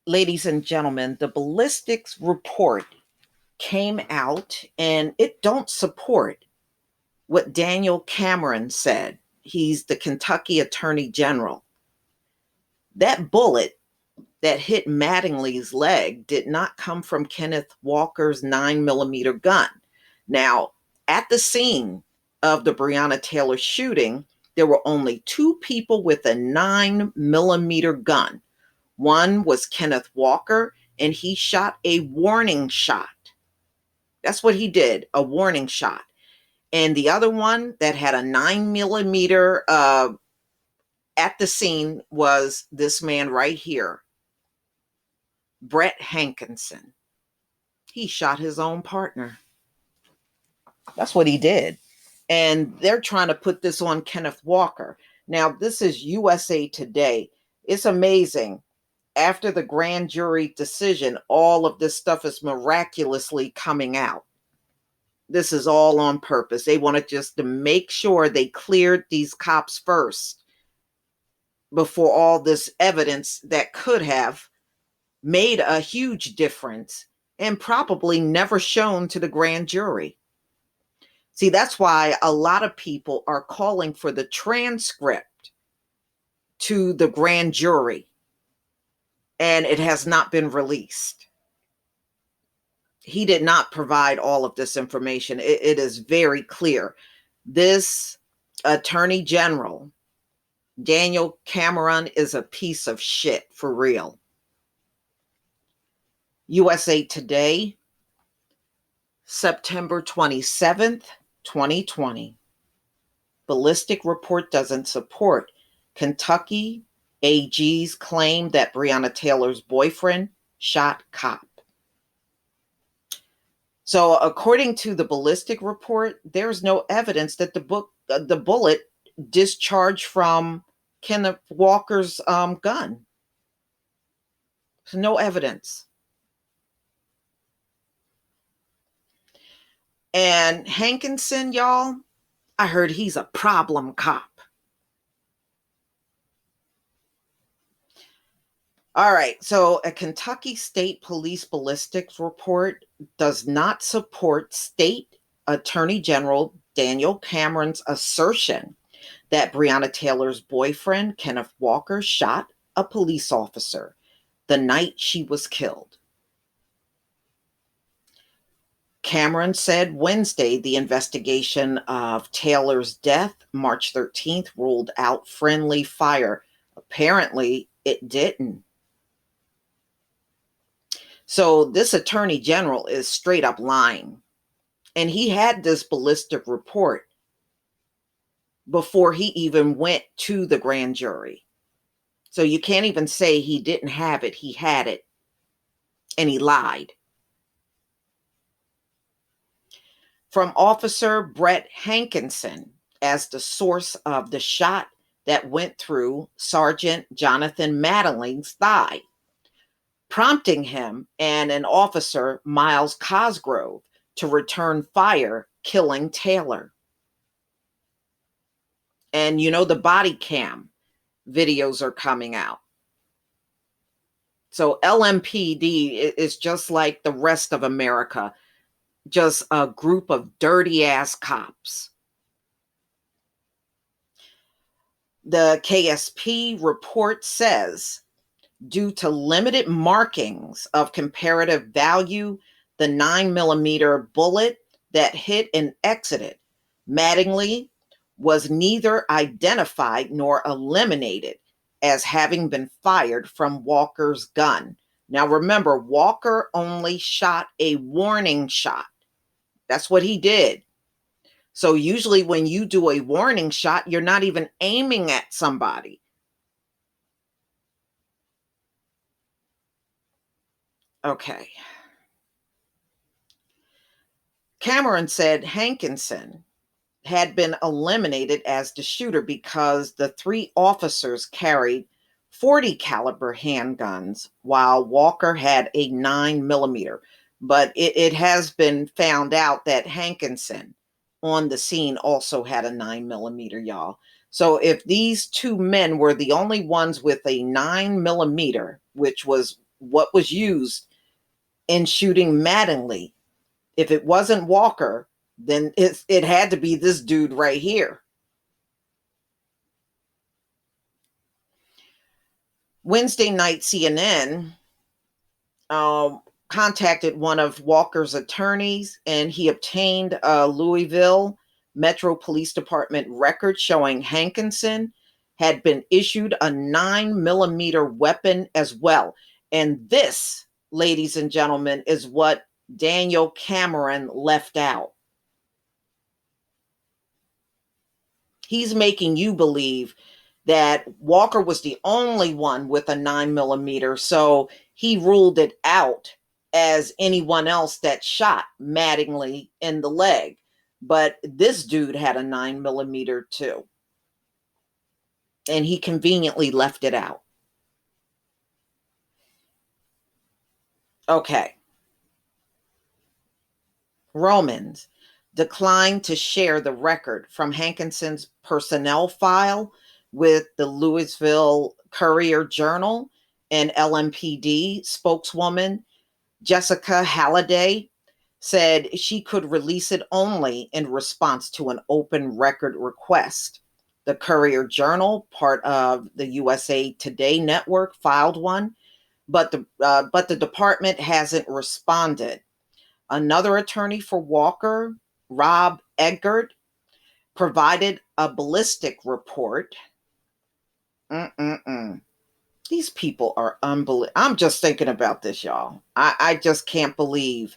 Ladies and gentlemen, the ballistics report came out and it don't support what Daniel Cameron said. He's the Kentucky Attorney General. That bullet that hit Mattingly's leg did not come from Kenneth Walker's 9mm gun. Now, at the scene of the Breonna Taylor shooting, there were only two people with a 9mm gun. One was Kenneth Walker, and he shot a warning shot. That's what he did, a warning shot. And the other one that had a 9mm at the scene was this man right here, Brett Hankinson. He shot his own partner. That's what he did. And they're trying to put this on Kenneth Walker. Now, this is USA Today. It's amazing. After the grand jury decision, all of this stuff is miraculously coming out. This is all on purpose. They wanted just to make sure they cleared these cops first before all this evidence that could have made a huge difference and probably never shown to the grand jury. See, that's why a lot of people are calling for the transcript to the grand jury, and it has not been released. He did not provide all of this information. It is very clear. This Attorney General, Daniel Cameron, is a piece of shit for real. USA Today, September 27th, 2020. Ballistic report doesn't support Kentucky AG's claim that Breonna Taylor's boyfriend shot cop. So according to the ballistic report, there's no evidence that the bullet discharged from Kenneth Walker's gun. So no evidence. And Hankinson, y'all, I heard he's a problem cop. All right, so a Kentucky State Police ballistics report does not support State Attorney General Daniel Cameron's assertion that Breonna Taylor's boyfriend, Kenneth Walker, shot a police officer the night she was killed. Cameron said Wednesday the investigation of Taylor's death, March 13th, ruled out friendly fire. Apparently, it didn't. So this attorney general is straight up lying. And he had this ballistic report before he even went to the grand jury. So you can't even say he didn't have it. He had it. And he lied. From Officer Brett Hankinson as the source of the shot that went through Sergeant Jonathan Mattingly's thigh, prompting him and an officer, Miles Cosgrove, to return fire, killing Taylor. And you know, the body cam videos are coming out. So LMPD is just like the rest of America, just a group of dirty ass cops. The KSP report says, due to limited markings of comparative value, the 9mm bullet that hit and exited Mattingly was neither identified nor eliminated as having been fired from Walker's gun. Now remember, Walker only shot a warning shot. That's what he did. So usually when you do a warning shot, you're not even aiming at somebody. Okay. Cameron said Hankinson had been eliminated as the shooter because the three officers carried 40 caliber handguns while Walker had a 9mm. But it has been found out that Hankinson on the scene also had a 9mm, y'all. So if these two men were the only ones with a 9mm, which was what was used in shooting Mattingly. If it wasn't Walker, then it had to be this dude right here. Wednesday night, CNN contacted one of Walker's attorneys, and he obtained a Louisville Metro Police Department record showing Hankinson had been issued a 9mm weapon as well. And this, ladies and gentlemen, is what Daniel Cameron left out. He's making you believe that Walker was the only one with a 9mm, so he ruled it out as anyone else that shot Mattingly in the leg. But this dude had a 9mm too, and he conveniently left it out. Okay. Romans declined to share the record from Hankinson's personnel file with the Louisville Courier-Journal, and LMPD spokeswoman Jessica Halliday said she could release it only in response to an open record request. The Courier-Journal, part of the USA Today network, filed one, but the department hasn't responded. Another attorney for Walker, Rob Eggert, provided a ballistic report. These people are unbelievable. I'm just thinking about this, y'all. I just can't believe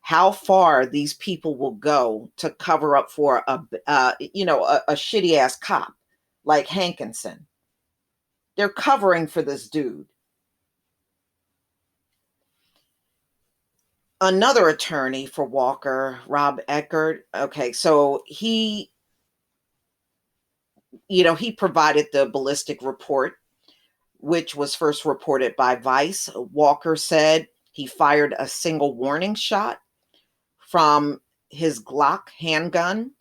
how far these people will go to cover up for a shitty ass cop like Hankinson. They're covering for this dude. Another attorney for Walker, Rob Eckert. Okay, so he provided the ballistic report, which was first reported by Vice. Walker said he fired a single warning shot from his Glock handgun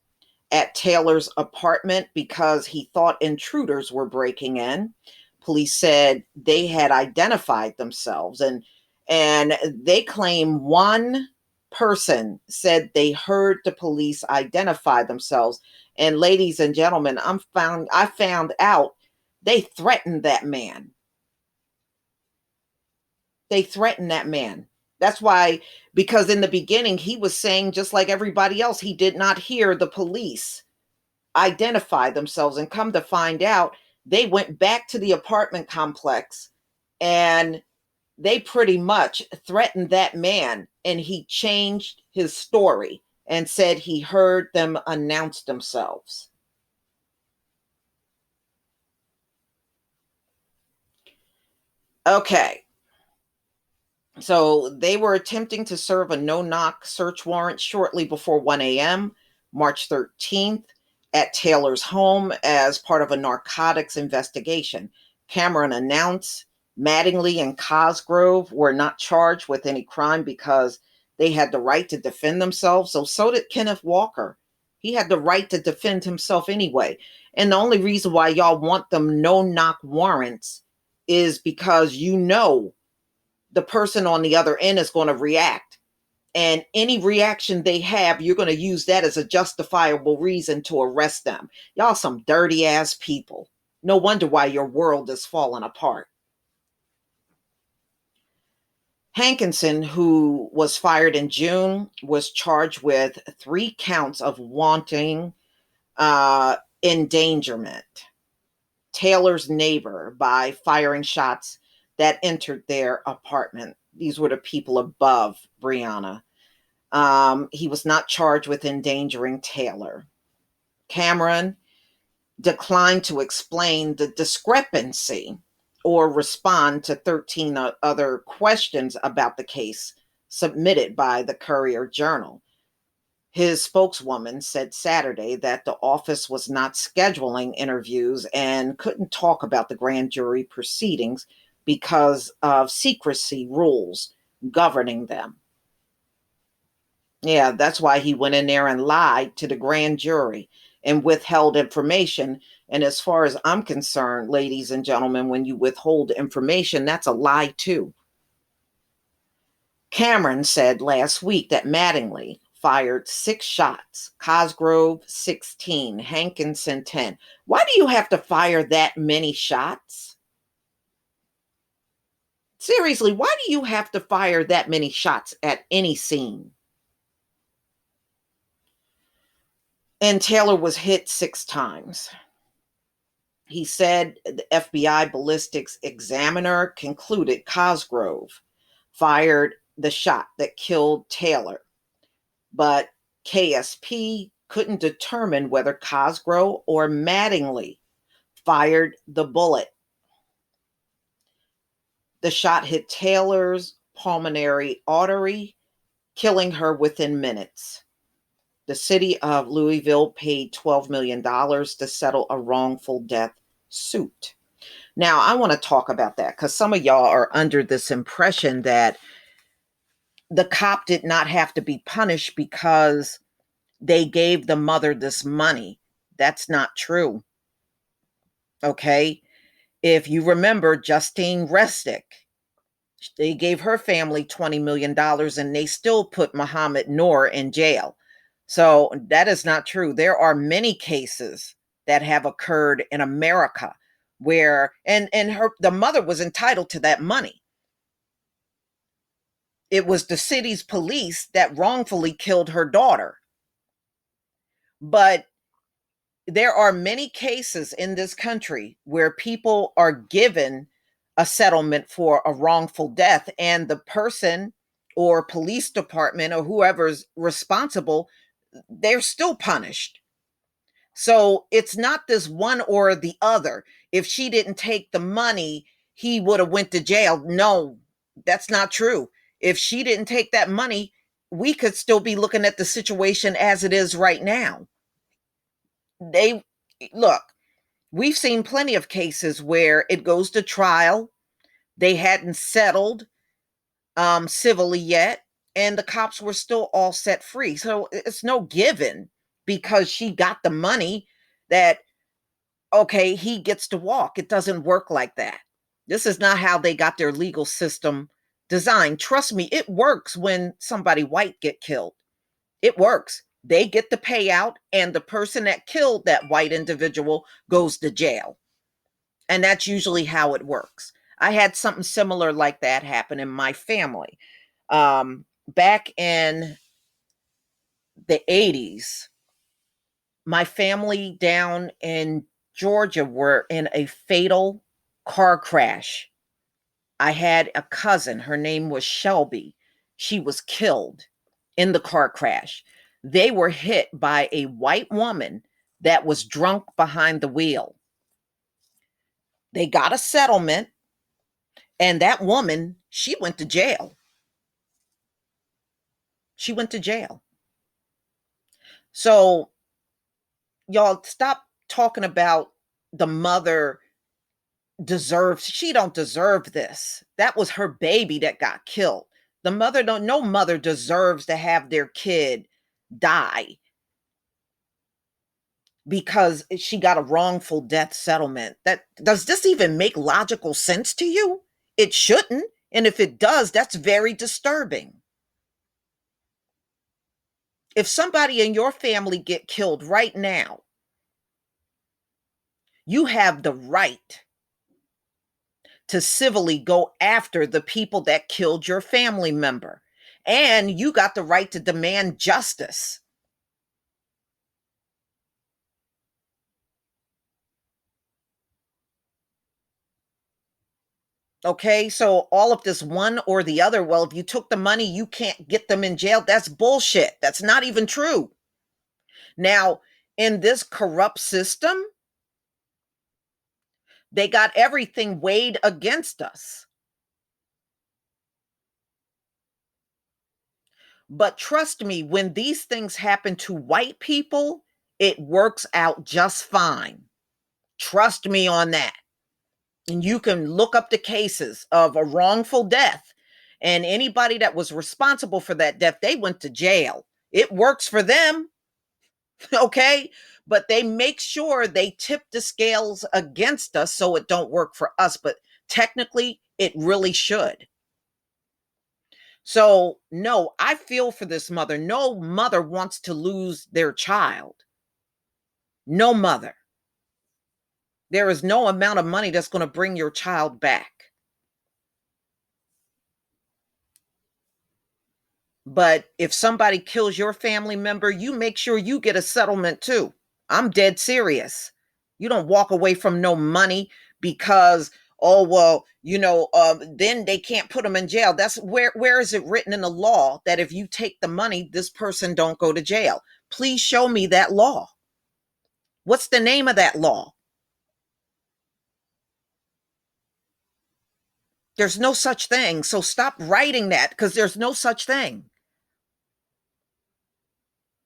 at Taylor's apartment because he thought intruders were breaking in. Police said they had identified themselves, and they claim one person said they heard the police identify themselves. And ladies and gentlemen, I found out they threatened that man. They threatened that man. That's why, because in the beginning, he was saying, just like everybody else, he did not hear the police identify themselves. And come to find out, they went back to the apartment complex and they pretty much threatened that man. And he changed his story and said he heard them announce themselves. Okay. So they were attempting to serve a no-knock search warrant shortly before 1 a.m., March 13th, at Taylor's home as part of a narcotics investigation. Cameron announced Mattingly and Cosgrove were not charged with any crime because they had the right to defend themselves. So did Kenneth Walker. He had the right to defend himself anyway. And the only reason why y'all want them no-knock warrants is because the person on the other end is going to react. And any reaction they have, you're going to use that as a justifiable reason to arrest them. Y'all some dirty ass people. No wonder why your world is falling apart. Hankinson, who was fired in June, was charged with 3 counts of wanton endangerment. Taylor's neighbor by firing shots that entered their apartment. These were the people above Breonna. He was not charged with endangering Taylor. Cameron declined to explain the discrepancy or respond to 13 other questions about the case submitted by the Courier-Journal. His spokeswoman said Saturday that the office was not scheduling interviews and couldn't talk about the grand jury proceedings because of secrecy rules governing them. Yeah, that's why he went in there and lied to the grand jury and withheld information. And as far as I'm concerned, ladies and gentlemen, when you withhold information, that's a lie too. Cameron said last week that Mattingly fired 6 shots, Cosgrove 16, Hankinson 10. Why do you have to fire that many shots? Seriously, why do you have to fire that many shots at any scene? And Taylor was hit 6 times. He said the FBI ballistics examiner concluded Cosgrove fired the shot that killed Taylor, but KSP couldn't determine whether Cosgrove or Mattingly fired the bullet. The shot hit Taylor's pulmonary artery, killing her within minutes. The city of Louisville paid $12 million to settle a wrongful death suit. Now, I want to talk about that because some of y'all are under this impression that the cop did not have to be punished because they gave the mother this money. That's not true. Okay. If you remember Justine Restick, they gave her family $20 million and they still put Muhammad Noor in jail. So that is not true. There are many cases that have occurred in America where and the mother was entitled to that money. It was the city's police that wrongfully killed her daughter. But there are many cases in this country where people are given a settlement for a wrongful death and the person or police department or whoever's responsible, they're still punished. So it's not this one or the other. If she didn't take the money, he would have went to jail. No, that's not true. If she didn't take that money, we could still be looking at the situation as it is right now. They look, we've seen plenty of cases where it goes to trial. They hadn't settled civilly yet, and the cops were still all set free. So it's no given because she got the money that, okay, he gets to walk. It doesn't work like that. This is not how they got their legal system designed. Trust me, it works when somebody white get killed. It works. They get the payout, and the person that killed that white individual goes to jail. And that's usually how it works. I had something similar like that happen in my family. Back in the 80s, my family down in Georgia were in a fatal car crash. I had a cousin, her name was Shelby. She was killed in the car crash. They were hit by a white woman that was drunk behind the wheel. They got a settlement, and that woman, she went to jail. She went to jail. So, y'all stop talking about the mother deserves, she don't deserve this. That was her baby that got killed. The mother don't, no mother deserves to have their kid die because she got a wrongful death settlement. That, does this even make logical sense to you? It shouldn't. And if it does, that's very disturbing. If somebody in your family get killed right now, you have the right to civilly go after the people that killed your family member. And you got the right to demand justice. Okay, so all of this one or the other, well, if you took the money, you can't get them in jail. That's bullshit. That's not even true. Now, in this corrupt system, they got everything weighed against us. But trust me, when these things happen to white people, it works out just fine. Trust me on that. And you can look up the cases of a wrongful death, and anybody that was responsible for that death, they went to jail. It works for them. Okay, but they make sure they tip the scales against us so it don't work for us, but technically it really should. So, no, I feel for this mother. No mother wants to lose their child. No mother. There is no amount of money that's going to bring your child back. But if somebody kills your family member, you make sure you get a settlement too. I'm dead serious. You don't walk away from no money because, oh well, then they can't put them in jail. That's where is it written in the law that if you take the money, this person don't go to jail? Please show me that law. What's the name of that law? There's no such thing. So stop writing that, because there's no such thing.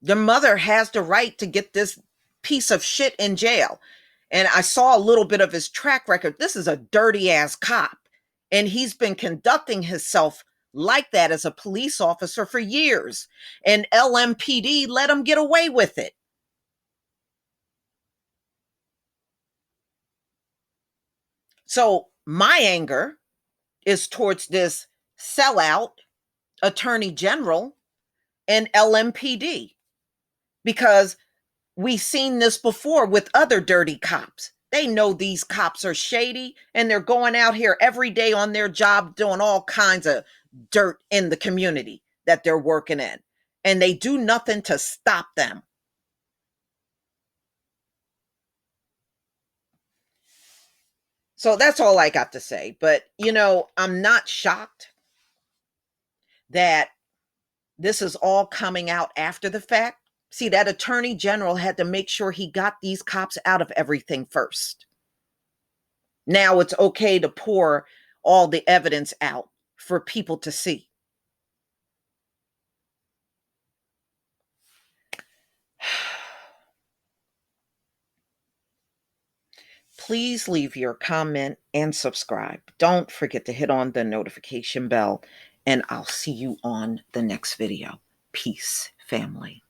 Your mother has the right to get this piece of shit in jail. And I saw a little bit of his track record. This is a dirty ass cop. And he's been conducting himself like that as a police officer for years. And LMPD let him get away with it. So my anger is towards this sellout attorney general and LMPD, because we've seen this before with other dirty cops. They know these cops are shady, and they're going out here every day on their job doing all kinds of dirt in the community that they're working in, and they do nothing to stop them. So that's all I got to say. But, I'm not shocked that this is all coming out after the fact. See, that attorney general had to make sure he got these cops out of everything first. Now it's okay to pour all the evidence out for people to see. Please leave your comment and subscribe. Don't forget to hit on the notification bell, and I'll see you on the next video. Peace, family.